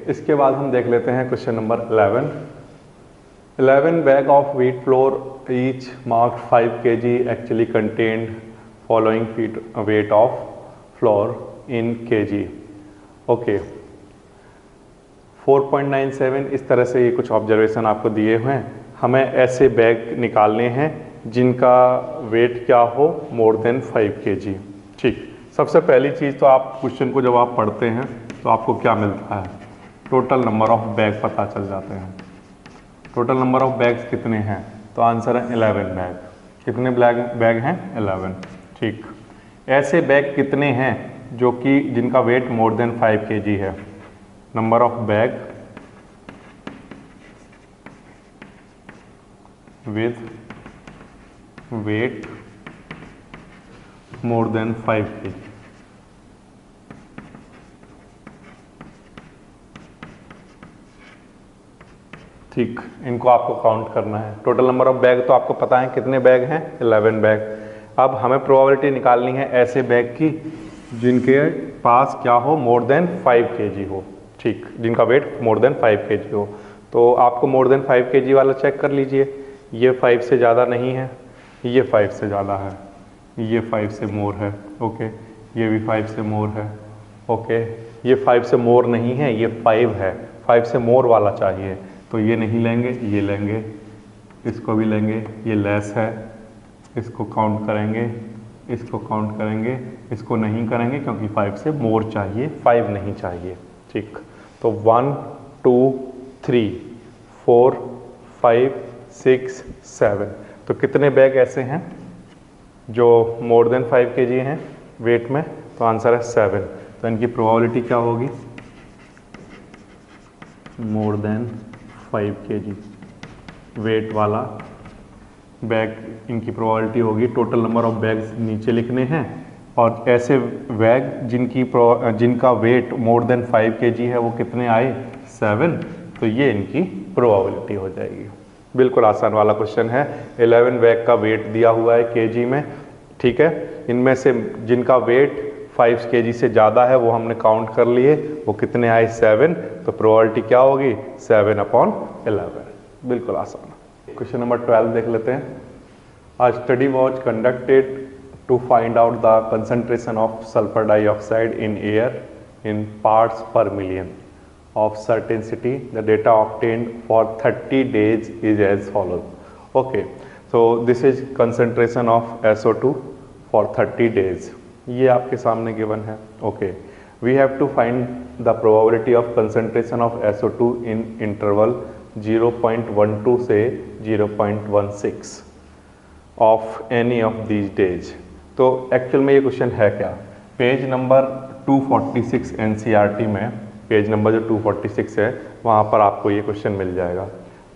इसके बाद हम देख लेते हैं question number 11 bag of wheat flour each marked 5 kg actually contained following weight of floor in kg। Okay 4.97 इस तरह से ये कुछ ऑब्जर्वेशन आपको दिए हुए हैं। हमें ऐसे बैग निकालने हैं जिनका वेट क्या हो मोर देन 5 kg। ठीक, सबसे पहली चीज़ तो आप क्वेश्चन को जब आप पढ़ते हैं तो आपको क्या मिलता है, टोटल नंबर ऑफ बैग पता चल जाते हैं। टोटल नंबर ऑफ बैग्स कितने हैं, तो आंसर है 11 बैग। कितने बैग हैं, 11। ठीक, ऐसे बैग कितने हैं जो कि जिनका वेट मोर देन 5 kg है। Number of bag with weight more than 5 kg। ठीक, इनको आपको काउंट करना है। टोटल नंबर ऑफ बैग तो आपको पता है कितने बैग हैं, 11 बैग। अब हमें प्रोबेबिलिटी निकालनी है ऐसे बैग की जिनके पास क्या हो, मोर देन 5 kg हो। ठीक, जिनका वेट मोर देन 5 kg हो। तो आपको मोर देन 5 kg वाला चेक कर लीजिए। ये 5 से ज़्यादा नहीं है, ये 5 से ज़्यादा है, ये 5 से मोर है। ओके, ये भी 5 से मोर है। ओके, ये 5 से मोर नहीं है, ये 5 है। 5 से मोर वाला चाहिए तो ये नहीं लेंगे, ये लेंगे, इसको भी लेंगे। ये लेस है, इसको काउंट करेंगे, इसको काउंट करेंगे, इसको नहीं करेंगे क्योंकि 5 से मोर चाहिए, 5 नहीं चाहिए। ठीक, तो 1 2 3 4 5 6 7। तो कितने बैग ऐसे हैं जो मोर देन 5 kg हैं वेट में, तो आंसर है 7। तो इनकी प्रोबेबिलिटी क्या होगी, मोर देन 5 kg वेट वाला बैग, इनकी प्रोबेबिलिटी होगी। टोटल नंबर ऑफ बैग्स नीचे लिखने हैं और ऐसे बैग जिनका वेट मोर देन 5 kg है वो कितने आए, 7। तो ये इनकी प्रोबेबिलिटी हो जाएगी। बिल्कुल आसान वाला क्वेश्चन है। 11 बैग का वेट दिया हुआ है kg में। ठीक है, इनमें से जिनका वेट 5 kg से ज़्यादा है वो हमने काउंट कर लिए, वो कितने आए, 7। तो प्रोबेबिलिटी क्या होगी, 7/11। बिल्कुल आसान। क्वेश्चन नंबर 12 देख लेते हैं। A study was conducted to find out the concentration of sulfur dioxide in air in parts per million of certain city. The data obtained for 30 days is as follows. Okay, so this is concentration of SO2 for 30 days. ये आपके सामने given है। Okay, we have to find the probability of concentration of SO2 in interval 0.12 से 0.16 of any of these days. तो actual में ये question है क्या, पेज नंबर 246 NCERT में, पेज नंबर जो 246 है वहाँ पर आपको ये क्वेश्चन मिल जाएगा।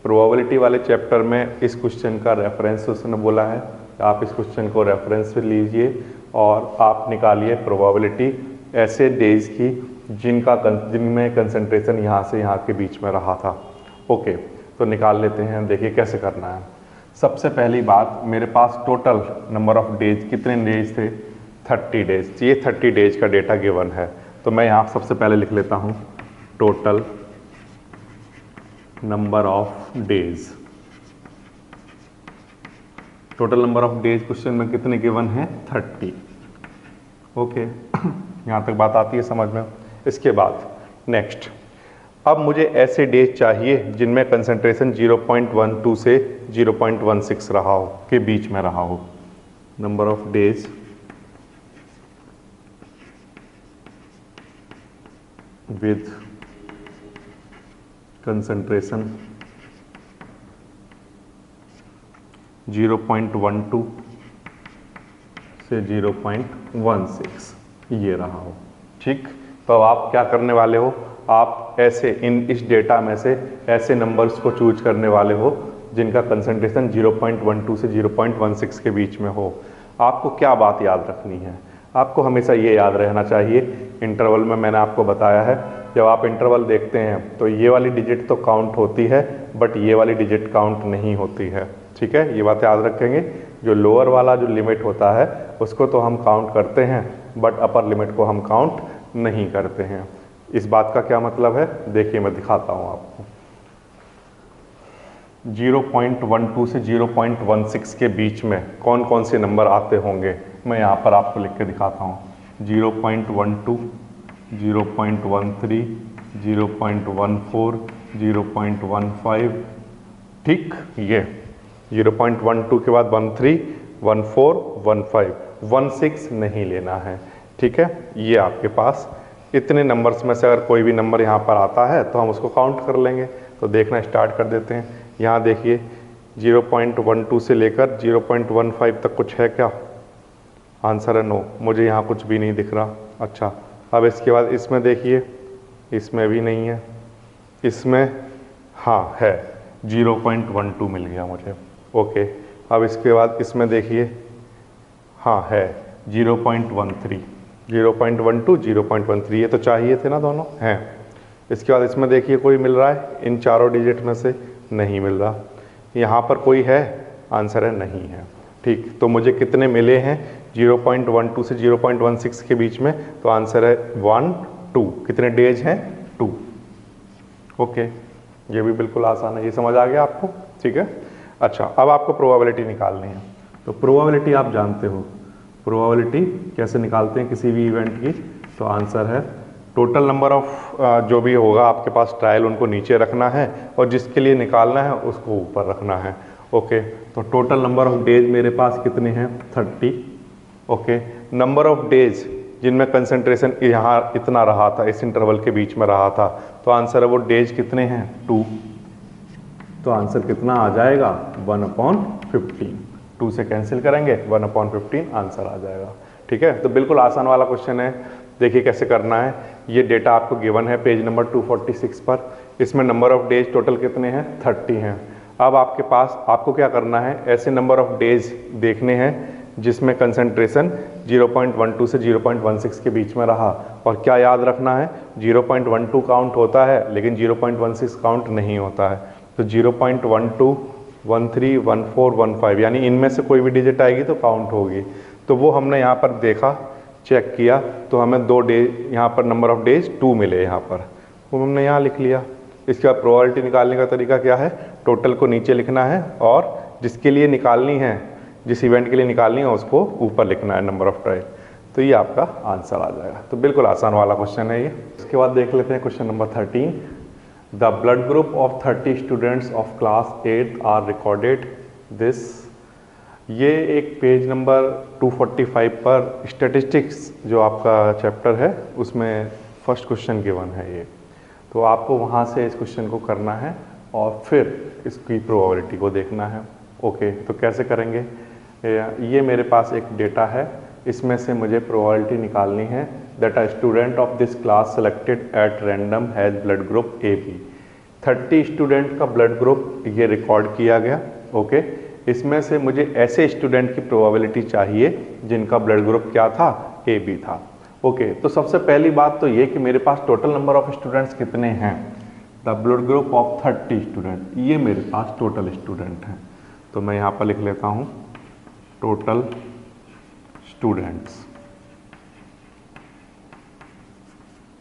प्रोबेबिलिटी वाले चैप्टर में इस क्वेश्चन का रेफरेंस उसने बोला है, आप इस क्वेश्चन को रेफरेंस में लीजिए और आप निकालिए प्रोबेबिलिटी ऐसे डेज की जिनमें कंसंट्रेशन यहाँ से यहाँ के बीच में रहा था। ओके, तो निकाल लेते हैं, देखिए कैसे करना है। सबसे पहली बात, मेरे पास टोटल नंबर ऑफ डेज कितने डेज थे, 30 डेज। ये 30 डेज का डेटा गिवन है, तो मैं यहाँ सबसे पहले लिख लेता हूँ total number of days. Total number of days question में कितने गिवन है, 30। ओके, यहाँ तक बात आती है समझ में। इसके बाद नेक्स्ट, अब मुझे ऐसे डेज चाहिए जिनमें कंसंट्रेशन 0.12 से 0.16 रहा हो, के बीच में रहा हो। Number of days with concentration 0.12 से 0.16 ये रहा हो। ठीक, तो अब आप क्या करने वाले हो, आप ऐसे इस डेटा में से ऐसे नंबर्स को चूज करने वाले हो जिनका कंसंट्रेशन 0.12 से 0.16 के बीच में हो। आपको क्या बात याद रखनी है, आपको हमेशा ये याद रहना चाहिए, इंटरवल में मैंने आपको बताया है, जब आप इंटरवल देखते हैं तो ये वाली डिजिट तो काउंट होती है बट ये वाली डिजिट काउंट नहीं होती है। ठीक है, ये बात याद रखेंगे। जो लोअर वाला जो लिमिट होता है उसको तो हम काउंट करते हैं बट अपर लिमिट को हम काउंट नहीं करते हैं। इस बात का क्या मतलब है, देखिए मैं दिखाता हूँ आपको। 0.12 से 0.16 के बीच में कौन कौन से नंबर आते होंगे, मैं यहाँ पर आपको लिख के दिखाता हूँ। 0.12, 0.13, 0.14, 0.15, ठीक, ये 0.12 के बाद 13, 14, 15, 16 नहीं लेना है, ठीक है। ये आपके पास इतने नंबर्स में से अगर कोई भी नंबर यहाँ पर आता है तो हम उसको काउंट कर लेंगे। तो देखना स्टार्ट कर देते हैं। यहाँ देखिए 0.12 से लेकर 0.15 तक कुछ है क्या, आंसर है नो, मुझे यहाँ कुछ भी नहीं दिख रहा। अच्छा, अब इसके बाद इसमें देखिए, इसमें भी नहीं है, इसमें हाँ है, 0.12 मिल गया मुझे, ओके। अब इसके बाद इसमें देखिए, हाँ है 0.13, 0.12, 0.13, ये तो चाहिए थे ना, दोनों हैं। इसके बाद इसमें देखिए कोई मिल रहा है इन चारों डिजिट में से, नहीं मिल रहा। यहाँ पर कोई है, आंसर है नहीं है, ठीक। तो मुझे कितने मिले हैं 0.12 से 0.16 के बीच में, तो आंसर है 1, 2। कितने डेज हैं, 2, ओके। ये भी बिल्कुल आसान है, ये समझ आ गया आपको, ठीक है। अच्छा, अब आपको प्रोबेबिलिटी निकालनी है। तो प्रोबेबिलिटी आप जानते हो, प्रोबेबिलिटी कैसे निकालते हैं किसी भी इवेंट की, तो आंसर है टोटल नंबर ऑफ जो भी होगा आपके पास ट्रायल, उनको नीचे रखना है और जिसके लिए निकालना है उसको ऊपर रखना है, ओके। तो टोटल नंबर ऑफ डेज मेरे पास कितने हैं, 30, ओके। नंबर ऑफ डेज जिनमें कंसंट्रेशन यहाँ इतना रहा था, इस इंटरवल के बीच में रहा था, तो आंसर है वो डेज कितने हैं, 2। तो आंसर कितना आ जाएगा, 1/15। 2 से कैंसिल करेंगे, 1/15 आंसर आ जाएगा, ठीक है। तो बिल्कुल आसान वाला क्वेश्चन है। देखिए कैसे करना है। ये डेटा आपको गिवन है पेज नंबर 246 पर। इसमें नंबर ऑफ डेज टोटल कितने हैं, 30 हैं। अब आपके पास आपको क्या करना है, ऐसे नंबर ऑफ डेज देखने हैं जिसमें कंसंट्रेशन 0.12 से 0.16 के बीच में रहा। और क्या याद रखना है, 0.12 काउंट होता है लेकिन 0.16 काउंट नहीं होता है। तो 0.12, 13, 14, 15 यानी इनमें से कोई भी डिजिट आएगी तो काउंट होगी। तो वो हमने यहाँ पर देखा, चेक किया, तो हमें 2 डे यहाँ पर नंबर ऑफ डेज 2 मिले यहाँ पर, वो हमने यहाँ लिख लिया। इसके बाद प्रोबेबिलिटी निकालने का तरीका क्या है, टोटल को नीचे लिखना है और जिसके लिए निकालनी है, जिस इवेंट के लिए निकालनी है उसको ऊपर लिखना है, नंबर ऑफ ट्रायल। तो ये आपका आंसर आ जाएगा। तो बिल्कुल आसान वाला क्वेश्चन है ये। इसके बाद देख लेते हैं question number 13। The blood group of 30 students of class 8 are recorded this. ये एक पेज नंबर 245 पर स्टैटिस्टिक्स जो आपका चैप्टर है उसमें फर्स्ट क्वेश्चन गिवन है ये। तो आपको वहाँ से इस क्वेश्चन को करना है और फिर इसकी प्रोबेबिलिटी को देखना है, ओके। तो कैसे करेंगे, ये मेरे पास एक डेटा है, इसमें से मुझे प्रोबेबिलिटी निकालनी है that a student of this class selected at random has blood group AB। 30 student का ब्लड ग्रुप ये रिकॉर्ड किया गया, ओके। इसमें से मुझे ऐसे स्टूडेंट की प्रोबेबिलिटी चाहिए जिनका ब्लड ग्रुप क्या था, AB था, ओके। तो सबसे पहली बात तो ये कि मेरे पास टोटल नंबर ऑफ स्टूडेंट्स कितने हैं, the blood group of 30 student, ये मेरे पास टोटल स्टूडेंट हैं। तो मैं यहाँ पर लिख लेता हूँ टोटल स्टूडेंट्स।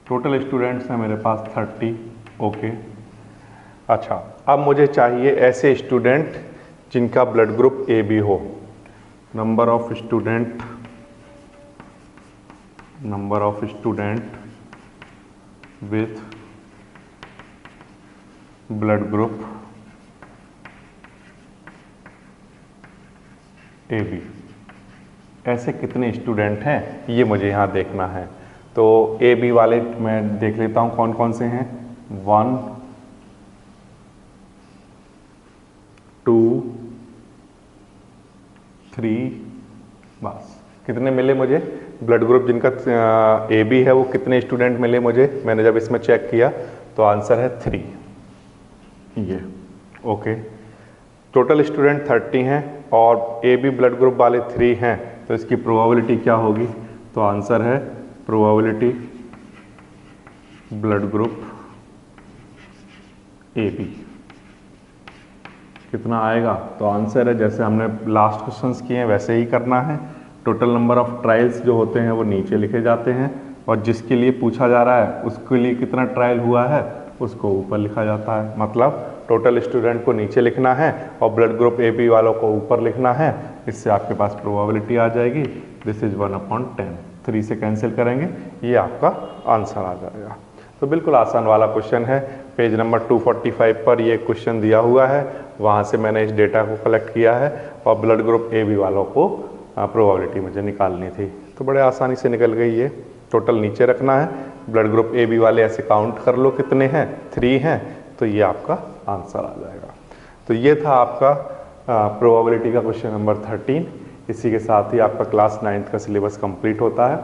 टोटल स्टूडेंट्स हैं मेरे पास 30, ओके। अच्छा, अब मुझे चाहिए ऐसे स्टूडेंट जिनका ब्लड ग्रुप AB हो। Number of student with blood group AB, ऐसे कितने स्टूडेंट हैं ये मुझे यहाँ देखना है। तो AB वाले मैं देख लेता हूँ कौन कौन से हैं, 1, 2, 3, बस। कितने मिले मुझे ब्लड ग्रुप जिनका AB है, वो कितने स्टूडेंट मिले मुझे, मैंने जब इसमें चेक किया तो आंसर है 3, ये, ओके। टोटल स्टूडेंट 30 हैं और AB ब्लड ग्रुप वाले 3 हैं, तो इसकी प्रोबेबिलिटी क्या होगी, तो आंसर है प्रोबेबिलिटी ब्लड ग्रुप AB। कितना आएगा, तो आंसर है जैसे हमने लास्ट क्वेश्चंस किए हैं वैसे ही करना है। टोटल नंबर ऑफ ट्रायल्स जो होते हैं वो नीचे लिखे जाते हैं, और जिसके लिए पूछा जा रहा है उसके लिए कितना ट्रायल हुआ है उसको ऊपर लिखा जाता है। मतलब टोटल स्टूडेंट को नीचे लिखना है और ब्लड ग्रुप ए बी वालों को ऊपर लिखना है। इससे आपके पास प्रोबेबिलिटी आ जाएगी, दिस इज 1/10। 3 से कैंसिल करेंगे, ये आपका आंसर आ जाएगा। तो बिल्कुल आसान वाला क्वेश्चन है। पेज नंबर 245 पर ये क्वेश्चन दिया हुआ है, वहाँ से मैंने इस डेटा को कलेक्ट किया है और ब्लड ग्रुप ए बी वालों को प्रोबेबिलिटी मुझे निकालनी थी। तो बड़े आसानी से निकल गई ये। टोटल नीचे रखना है, ब्लड ग्रुप ए बी वाले ऐसे काउंट कर लो कितने हैं, 3 हैं, तो ये आपका आंसर आ जाएगा। तो ये था आपका प्रोबेबिलिटी का क्वेश्चन नंबर 13। इसी के साथ ही आपका क्लास 9th का सिलेबस कंप्लीट होता है।